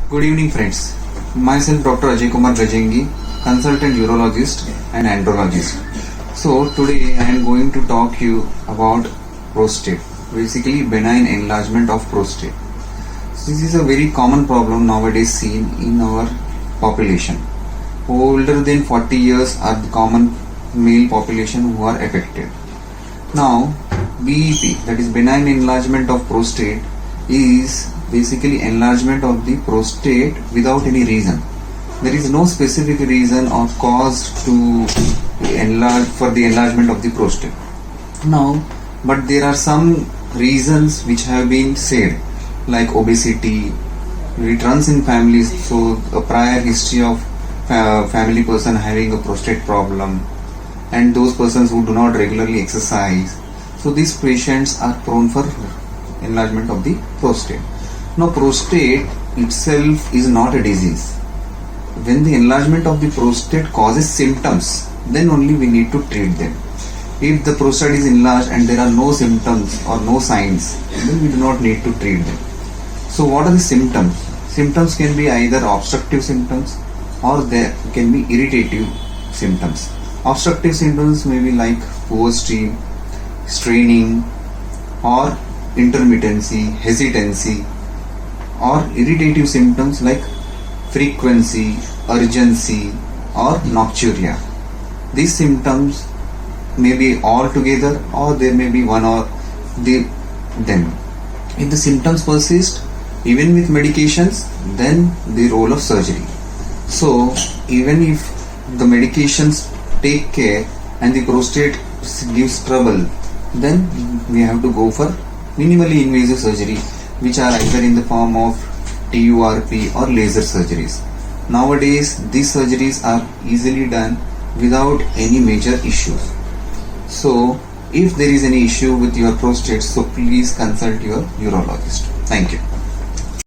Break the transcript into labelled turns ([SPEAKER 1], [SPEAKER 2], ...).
[SPEAKER 1] Good evening, friends. Myself, Dr. Ajay Kumar Gajengi, consultant urologist and andrologist. So today I am going to talk you about prostate, basically benign enlargement of prostate. This is a very common problem nowadays seen in our population. Older than 40 years are the common male population who are affected. Now, BEP, that is benign enlargement of prostate, is basically enlargement of the prostate without any reason. There is no specific reason or cause to enlarge for the enlargement of the prostate. Now, but there are some reasons which have been said, like obesity. It runs in families, so a prior history of family person having a prostate problem, and those persons who do not regularly exercise. So these patients are prone for enlargement of the prostate. Now, prostate itself is not a disease. When the enlargement of the prostate causes symptoms, then only we need to treat them. If the prostate is enlarged and there are no symptoms or no signs, then we do not need to treat them. So what are the symptoms? Symptoms can be either obstructive symptoms or there can be irritative symptoms. Obstructive symptoms may be like poor stream, straining, or intermittency, hesitancy, or irritative symptoms like frequency, urgency, or nocturia. These symptoms may be all together or there may be one or them. If the symptoms persist, even with medications, then the role of surgery. So, even if the medications take care and the prostate gives trouble, then we have to go for minimally invasive surgery, which are either in the form of TURP or laser surgeries. Nowadays, these surgeries are easily done without any major issues. So, if there is any issue with your prostate, so please consult your urologist. Thank you.